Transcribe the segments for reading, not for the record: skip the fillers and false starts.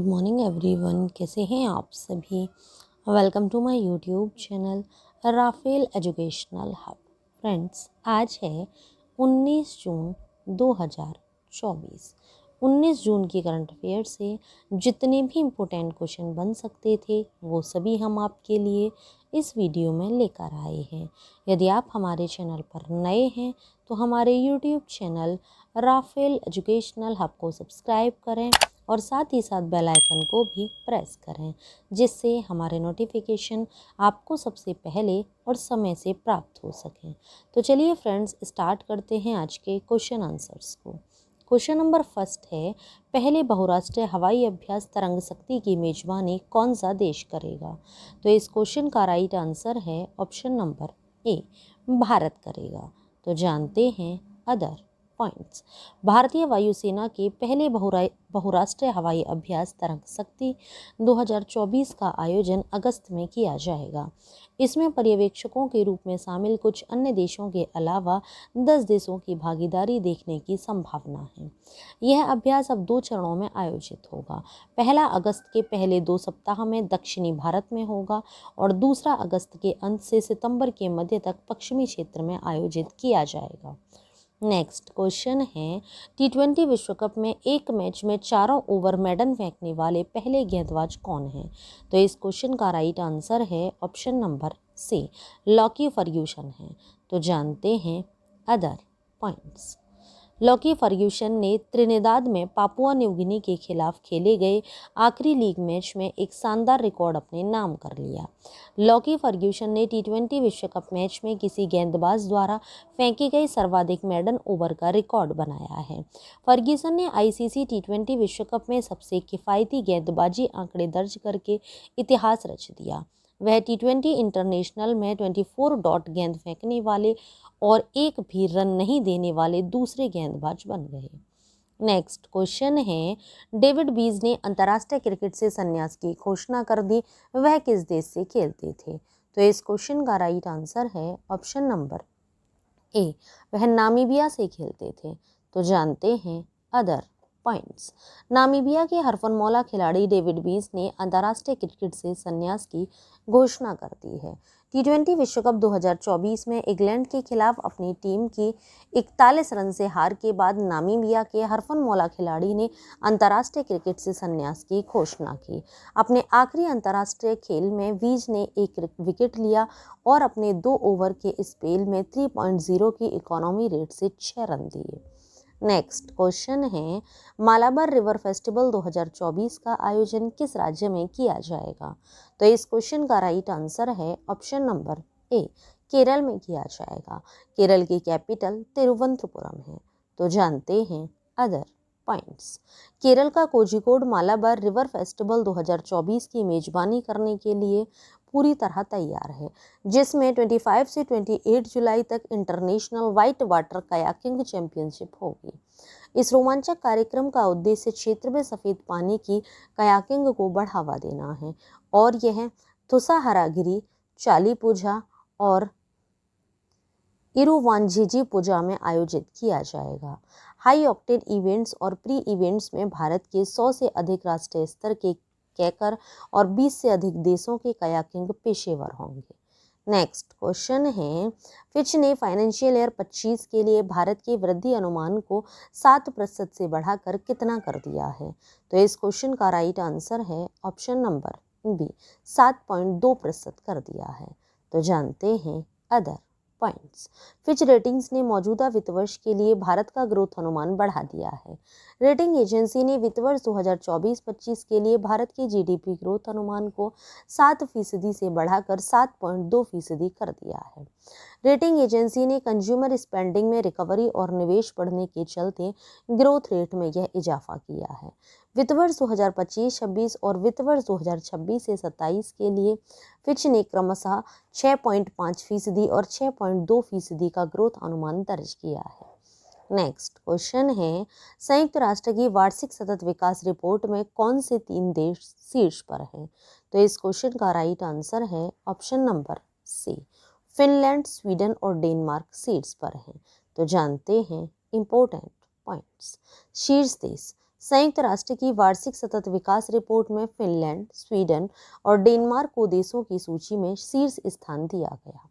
Morning everyone, कैसे हैं आप सभी। Welcome to my YouTube channel Rafale Educational Hub. Friends, आज है 19 जून 2024। 19 जून की करंट अफेयर से जितने भी इम्पोर्टेंट क्वेश्चन बन सकते थे वो सभी हम आपके लिए इस वीडियो में लेकर आए हैं। यदि आप हमारे चैनल पर नए हैं तो हमारे YouTube channel Rafale Educational Hub को सब्सक्राइब करें और साथ ही साथ बेल आइकन को भी प्रेस करें, जिससे हमारे नोटिफिकेशन आपको सबसे पहले और समय से प्राप्त हो सकें। तो चलिए फ्रेंड्स, स्टार्ट करते हैं आज के क्वेश्चन आंसर्स को। क्वेश्चन नंबर फर्स्ट है, पहले बहुराष्ट्रीय हवाई अभ्यास तरंग शक्ति की मेजबानी कौन सा देश करेगा। तो इस क्वेश्चन का राइट आंसर है ऑप्शन नंबर ए, भारत करेगा। तो जानते हैं अदर पॉइंट्स। भारतीय वायुसेना के पहले बहुराष्ट्रीय हवाई अभ्यास तरंग शक्ति 2024 का आयोजन अगस्त में किया जाएगा। इसमें पर्यवेक्षकों के रूप में शामिल कुछ अन्य देशों के अलावा 10 देशों की भागीदारी देखने की संभावना है। यह अभ्यास अब 2 चरणों में आयोजित होगा। पहला अगस्त के पहले 2 सप्ताह में दक्षिणी भारत में होगा और दूसरा अगस्त के अंत से सितंबर के मध्य तक पश्चिमी क्षेत्र में आयोजित किया जाएगा। नेक्स्ट क्वेश्चन है, T20 विश्व कप में एक मैच में चारों ओवर मैडन फेंकने वाले पहले गेंदबाज कौन हैं। तो इस क्वेश्चन का राइट आंसर है option number C, Lockie Ferguson है। तो जानते हैं अदर पॉइंट्स। लॉकी फर्ग्यूसन ने त्रिनिदाद में पापुआ न्यू गिनी के खिलाफ खेले गए आखिरी लीग मैच में एक शानदार रिकॉर्ड अपने नाम कर लिया। लॉकी फर्ग्यूसन ने T20 विश्व कप मैच में किसी गेंदबाज द्वारा फेंकी गई सर्वाधिक मैडन ओवर का रिकॉर्ड बनाया है। फर्ग्यूसन ने ICC T20 विश्व कप में सबसे किफ़ायती गेंदबाजी आंकड़े दर्ज करके इतिहास रच दिया। वह T20 इंटरनेशनल में 24 डॉट गेंद फेंकने वाले और एक भी रन नहीं देने वाले दूसरे गेंदबाज बन गए। नेक्स्ट क्वेश्चन है, डेविड बीज ने अंतर्राष्ट्रीय क्रिकेट से संन्यास की घोषणा कर दी, वह किस देश से खेलते थे। तो इस क्वेश्चन का राइट आंसर है ऑप्शन नंबर ए, वह नामीबिया से खेलते थे। तो जानते हैं अदर पॉइंट्स। नामीबिया के हरफनमौला खिलाड़ी डेविड बीज ने अंतर्राष्ट्रीय क्रिकेट से संन्यास की घोषणा कर दी है। T20 विश्व कप 2024 में इंग्लैंड के खिलाफ अपनी टीम की 41 रन से हार के बाद नामीबिया के हरफनमौला खिलाड़ी ने अंतर्राष्ट्रीय क्रिकेट से संन्यास की घोषणा की। अपने आखिरी अंतर्राष्ट्रीय खेल में बीज ने एक विकेट लिया और अपने 2 ओवर के स्पेल में 3.0 की इकोनॉमी रेट से 6 रन दिए। नेक्स्ट क्वेश्चन है, मालाबार रिवर फेस्टिवल 2024 का आयोजन किस राज्य में किया जाएगा। तो इस क्वेश्चन का राइट आंसर है ऑप्शन नंबर ए, केरल में किया जाएगा। केरल की कैपिटल तिरुवनंतपुरम है। तो जानते हैं अदर पॉइंट्स। केरल का कोझिकोड मालाबार रिवर फेस्टिवल 2024 की मेजबानी करने के लिए पूरी तरह तैयार है, जिसमें 25 से 28 जुलाई तक international white water kayaking championship होगी। इस रोमांचक कार्यक्रम का उद्देश्य क्षेत्र में सफ़ेद पानी की कयाकिंग को बढ़ावा देना है और यह थुसाहरागिरी, चाली पूजा और इरुवांझीजी पूजा में आयोजित किया जाएगा। हाई ऑक्टेन इवेंट्स और प्री इवेंट्स में भारत के 100 से अधिक राष्ट्रीय स्तर के कैकर और 20 से अधिक देशों के कयाकिंग पेशेवर होंगे। नेक्स्ट क्वेश्चन है, फिच ने फाइनेंशियल ईयर 25 के लिए भारत के वृद्धि अनुमान को 7% से बढ़ाकर कितना कर दिया है। तो इस क्वेश्चन का राइट आंसर है ऑप्शन नंबर बी, 7.2% कर दिया है। तो जानते हैं अदर पॉइंट्स। फिच रेटिंग्स ने मौजूदा वित्त वर्ष के लिए भारत का ग्रोथ अनुमान बढ़ा दिया है। रेटिंग एजेंसी ने वित्त वर्ष 2024-25 के लिए भारत के GDP ग्रोथ अनुमान को 7% से बढ़ाकर 7.2% कर दिया है। रेटिंग एजेंसी ने कंज्यूमर स्पेंडिंग में रिकवरी और निवेश बढ़ने के चलते ग्रोथ रेट में यह इजाफा किया है। वित्त वर्ष 2025-26 और वित्त वर्ष 2026 से 27 के लिए फिच ने क्रमशः 6.5% और 6.2% का ग्रोथ अनुमान दर्ज किया है। नेक्स्ट क्वेश्चन है, संयुक्त राष्ट्र की वार्षिक सतत विकास रिपोर्ट में कौन से 3 देश शीर्ष पर हैं। तो इस क्वेश्चन का राइट आंसर है option number C, Finland, Sweden और डेनमार्क शीर्ष पर हैं। तो जानते हैं इंपॉर्टेंट पॉइंट्स। शीर्ष देश संयुक्त राष्ट्र की वार्षिक सतत विकास रिपोर्ट में फिनलैंड, स्वीडन और डेनमार्क को देशों की सूची में शीर्ष स्थान दिया गया।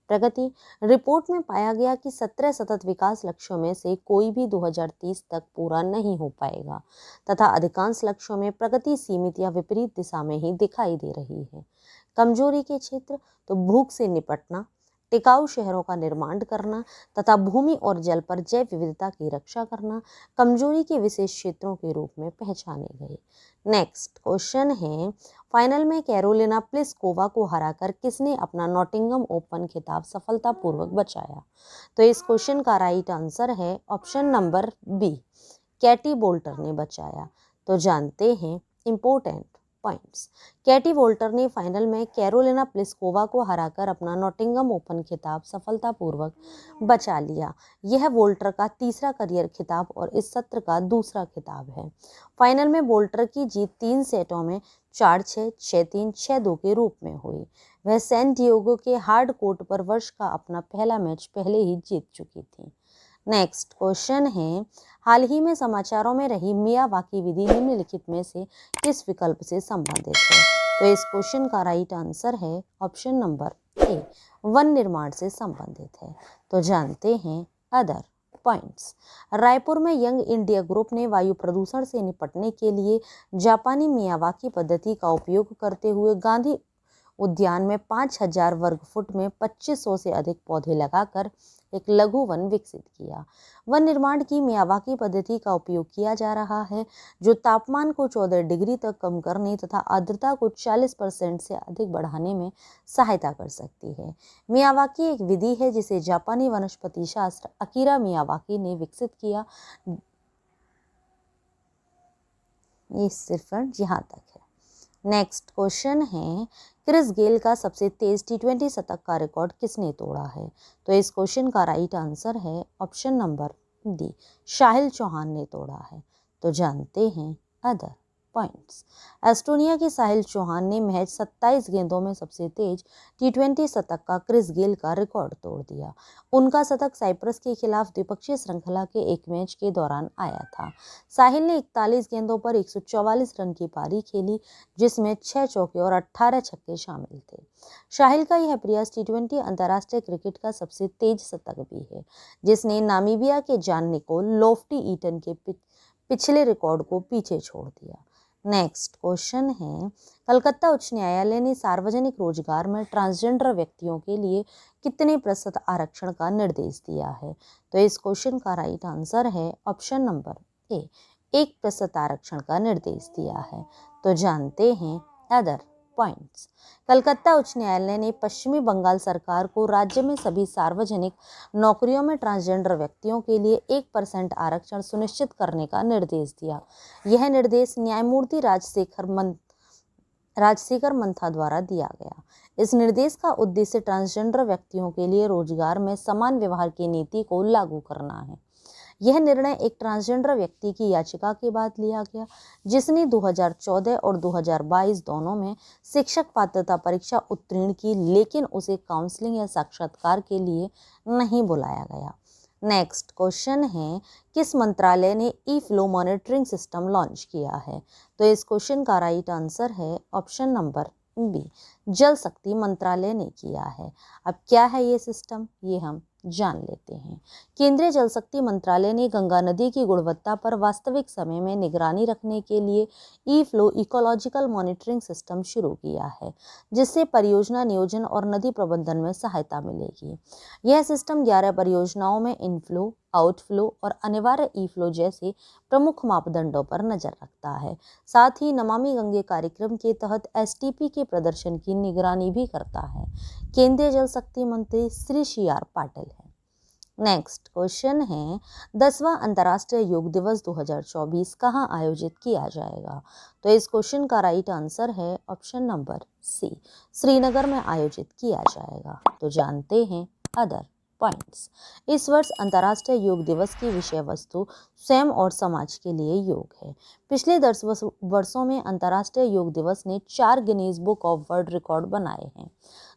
प्रगति रिपोर्ट में पाया गया कि 17 सतत विकास लक्ष्यों में से कोई भी 2030 तक पूरा नहीं हो पाएगा तथा अधिकांश लक्ष्यों में प्रगति सीमित या विपरीत दिशा में ही दिखाई दे रही है। कमजोरी के क्षेत्र तो भूख से निपटना, टिकाऊ शहरों का निर्माण करना तथा भूमि और जल पर जैव विविधता की रक्षा करना कमजोरी के विशेष क्षेत्रों के रूप में पहचाने गए। नेक्स्ट क्वेश्चन है, फाइनल में कैरोलिना प्लिस्कोवा को हराकर किसने अपना नॉटिंघम ओपन खिताब सफलतापूर्वक बचाया? तो इस क्वेश्चन का राइट आंसर है ऑप्शन नंबर बी, कैटी बोल्टर ने बचाया। तो जानते हैं इंपॉर्टेंट पॉइंट्स। कैटी वोल्टर ने फाइनल में कैरोलिना प्लिस्कोवा को हराकर अपना नॉटिंघम ओपन खिताब सफलतापूर्वक बचा लिया। यह वोल्टर का तीसरा करियर खिताब और इस सत्र का दूसरा खिताब है। फाइनल में वोल्टर की जीत 3 सेटों में 4-6, 6-3, 6-2 के रूप में हुई। वह सैन डिएगो के हार्ड कोर्ट पर वर्ष का अपना पहला मैच पहले ही जीत चुकी थी। नेक्स्ट क्वेश्चन है, हाल ही में समाचारों में रही मियावाकी विधि निम्नलिखित में से किस विकल्प से संबंधित है? तो इस क्वेश्चन का राइट आंसर है ऑप्शन नंबर ए, वन निर्माण से संबंधित है। तो जानते हैं अदर पॉइंट्स। रायपुर में यंग इंडिया ग्रुप ने वायु प्रदूषण से निपटने के लिए जापानी मियावाकी पद्धति का उपयोग करते हुए गांधी उद्यान में 5000 वर्ग फुट में 2500 से अधिक पौधे लगाकर एक लघु वन विकसित किया। वन निर्माण की मियावाकी पद्धति का उपयोग किया जा रहा है जो तापमान को 14 डिग्री तक कम करने तथा आर्द्रता को 40% से अधिक बढ़ाने में सहायता कर सकती है। मियावाकी एक विधि है जिसे जापानी वनस्पति शास्त्र अकीरा मियावाकी ने विकसित किया। ये सिर्फ यहाँ तक है। नेक्स्ट क्वेश्चन है, क्रिस गेल का सबसे तेज T20 शतक का रिकॉर्ड किसने तोड़ा है? तो इस क्वेश्चन का राइट आंसर है ऑप्शन नंबर डी, साहिल चौहान ने तोड़ा है। तो जानते हैं अदर पॉइंट्स। एस्टोनिया की साहिल चौहान ने महज 27 गेंदों में सबसे तेज T20 शतक का क्रिस गेल का रिकॉर्ड तोड़ दिया। उनका शतक साइप्रस के खिलाफ द्विपक्षीय श्रृंखला के एक मैच के दौरान आया था। साहिल ने 41 गेंदों पर 144 रन की पारी खेली जिसमें 6 चौके और 18 छक्के शामिल थे। साहिल का यह प्रयास T20 अंतर्राष्ट्रीय क्रिकेट का सबसे तेज शतक भी है जिसने नामीबिया के जॉन निकोल लोफ्टी ईटन के पिछले रिकॉर्ड को पीछे छोड़ दिया। नेक्स्ट क्वेश्चन है, कलकत्ता उच्च न्यायालय ने सार्वजनिक रोजगार में ट्रांसजेंडर व्यक्तियों के लिए कितने प्रतिशत आरक्षण का निर्देश दिया है? तो इस क्वेश्चन का राइट आंसर है ऑप्शन नंबर ए, 1% आरक्षण का निर्देश दिया है। तो जानते हैं अदर पॉइंट्स। कलकत्ता उच्च न्यायालय ने पश्चिमी बंगाल सरकार को राज्य में सभी सार्वजनिक नौकरियों में ट्रांसजेंडर व्यक्तियों के लिए 1% आरक्षण सुनिश्चित करने का निर्देश दिया। यह निर्देश न्यायमूर्ति राजशेखर मंथा द्वारा दिया गया। इस निर्देश का उद्देश्य ट्रांसजेंडर व्यक्तियों के लिए रोजगार में समान व्यवहार की नीति को लागू करना है। यह निर्णय एक ट्रांसजेंडर व्यक्ति की याचिका के बाद लिया गया जिसने 2014 और 2022 दोनों में शिक्षक पात्रता परीक्षा उत्तीर्ण की लेकिन उसे काउंसलिंग या साक्षात्कार के लिए नहीं बुलाया गया। नेक्स्ट क्वेश्चन है, किस मंत्रालय ने ई फ्लो मॉनिटरिंग सिस्टम लॉन्च किया है? तो इस क्वेश्चन का राइट आंसर है ऑप्शन नंबर बी, जल शक्ति मंत्रालय ने किया है। अब क्या है ये सिस्टम, ये हम जान लेते हैं। केंद्रीय जल शक्ति मंत्रालय ने गंगा नदी की गुणवत्ता पर वास्तविक समय में निगरानी रखने के लिए ई फ्लो इकोलॉजिकल मॉनिटरिंग सिस्टम शुरू किया है जिससे परियोजना नियोजन और नदी प्रबंधन में सहायता मिलेगी। यह सिस्टम 11 परियोजनाओं में इनफ्लो, आउटफ्लो और अनिवार्य ई फ्लो जैसे प्रमुख मापदंडों पर नजर रखता है। साथ ही नमामि गंगे कार्यक्रम के तहत STP के प्रदर्शन की निगरानी भी करता है। केंद्रीय जल शक्ति मंत्री श्री CR पाटिल है। नेक्स्ट क्वेश्चन है, 10वां अंतर्राष्ट्रीय योग दिवस 2024 कहाँ आयोजित किया जाएगा? तो इस क्वेश्चन का राइट आंसर है ऑप्शन नंबर सी, श्रीनगर में आयोजित किया जाएगा। तो जानते हैं अदर पॉइंट्स। इस वर्ष अंतर्राष्ट्रीय योग दिवस की विषय वस्तु स्वयं और समाज के लिए योग है। पिछले 10 वर्षों में अंतर्राष्ट्रीय योग दिवस ने 4 Guinness book of world record बनाए हैं।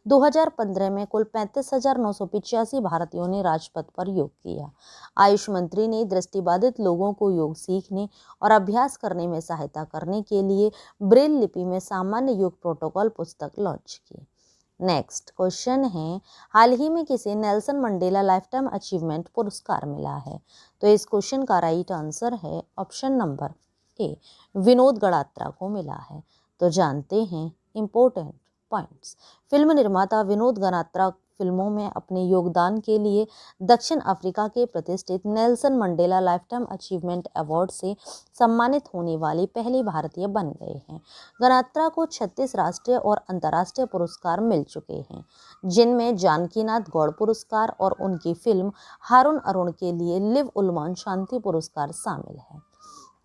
2015 में कुल 35,985 भारतीयों ने राजपथ पर योग किया। आयुष मंत्री ने दृष्टिबाधित लोगों को योग सीखने और अभ्यास करने में सहायता करने के लिए ब्रेल लिपि में सामान्य योग प्रोटोकॉल पुस्तक लॉन्च की। नेक्स्ट क्वेश्चन है, हाल ही में किसे Nelson Mandela life time achievement पुरस्कार मिला है? तो इस क्वेश्चन का राइट आंसर है ऑप्शन नंबर ए, विनोद गडात्रा को मिला है। तो जानते हैं इंपॉर्टेंट पॉइंट्स। फिल्म निर्माता विनोद गडात्रा फिल्मों में अपने योगदान के लिए दक्षिण अफ्रीका के प्रतिष्ठित Nelson Mandela life time achievement award से सम्मानित होने वाली पहली भारतीय बन गए हैं। गडात्रा को 36 राष्ट्रीय और अंतर्राष्ट्रीय पुरस्कार मिल चुके हैं, जिनमें जानकीनाथ गौड़ पुरस्कार और उनकी फिल्म हारून अरुण के लिए लिव उलमान शांति पुरस्कार शामिल है।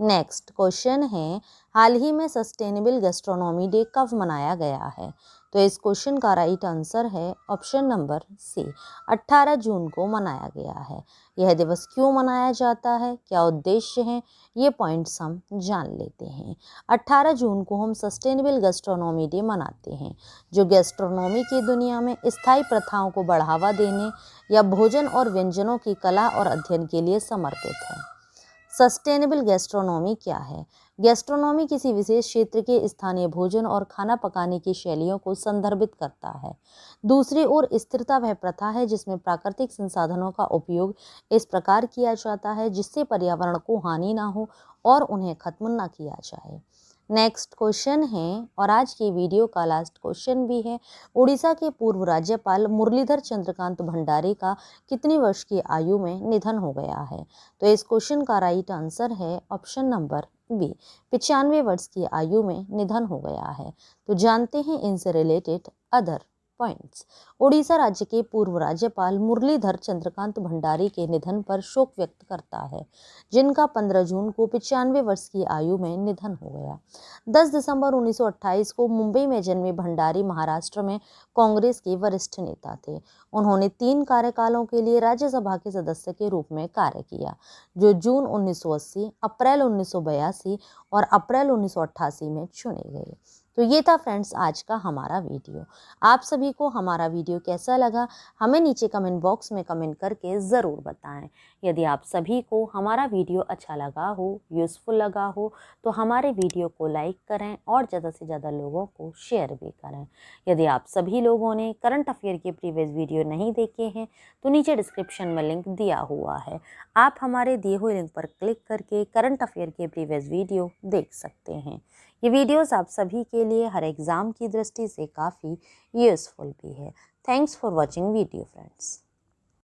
नेक्स्ट क्वेश्चन है, हाल ही में सस्टेनेबल गैस्ट्रोनॉमी डे कब मनाया गया है? तो इस क्वेश्चन का राइट आंसर है ऑप्शन नंबर सी, 18 जून को मनाया गया है। यह दिवस क्यों मनाया जाता है, क्या उद्देश्य है, ये पॉइंट्स हम जान लेते हैं। 18 जून को हम सस्टेनेबल गैस्ट्रोनॉमी डे मनाते हैं, जो गैस्ट्रोनॉमी की दुनिया में स्थायी प्रथाओं को बढ़ावा देने या भोजन और व्यंजनों की कला और अध्ययन के लिए समर्पित है। सस्टेनेबल गैस्ट्रोनॉमी क्या है? गैस्ट्रोनॉमी किसी विशेष क्षेत्र के स्थानीय भोजन और खाना पकाने की शैलियों को संदर्भित करता है। दूसरी ओर स्थिरता वह प्रथा है जिसमें प्राकृतिक संसाधनों का उपयोग इस प्रकार किया जाता है जिससे पर्यावरण को हानि ना हो और उन्हें खत्म ना किया जाए। नेक्स्ट क्वेश्चन है, और आज की वीडियो का लास्ट क्वेश्चन भी है, उड़ीसा के पूर्व राज्यपाल मुरलीधर चंद्रकांत भंडारी का कितनी वर्ष की आयु में निधन हो गया है? तो इस क्वेश्चन का राइट आंसर है ऑप्शन नंबर बी, 95 वर्ष की आयु में निधन हो गया है। तो जानते हैं इनसे रिलेटेड अदर पॉइंट्स। उड़ीसा राज्य के पूर्व राज्यपाल मुरलीधर चंद्रकांत भंडारी के निधन पर शोक व्यक्त करता है, जिनका 15 जून को 95 वर्ष की आयु में निधन हो गया। 10 दिसंबर 1928 को मुंबई में जन्मे भंडारी महाराष्ट्र में कांग्रेस के वरिष्ठ नेता थे। उन्होंने 3 कार्यकालों के लिए राज्यसभा के सदस्य के रूप में कार्य किया, जो जून 1980, अप्रैल 1982 और अप्रैल 1988 में चुने गए। तो ये था फ्रेंड्स आज का हमारा वीडियो। आप सभी को हमारा वीडियो कैसा लगा हमें नीचे कमेंट बॉक्स में कमेंट करके ज़रूर बताएं। यदि आप सभी को हमारा वीडियो अच्छा लगा हो, यूज़फुल लगा हो, तो हमारे वीडियो को लाइक करें और ज़्यादा से ज़्यादा लोगों को शेयर भी करें। यदि आप सभी लोगों ने करंट अफेयर के प्रीवियस वीडियो नहीं देखे हैं तो नीचे डिस्क्रिप्शन में लिंक दिया हुआ है, आप हमारे दिए हुए लिंक पर क्लिक करके करंट अफेयर के प्रीवियस वीडियो देख सकते हैं। ये वीडियोस आप सभी के लिए हर एग्ज़ाम की दृष्टि से काफ़ी यूज़फुल भी है। Thanks for watching video friends.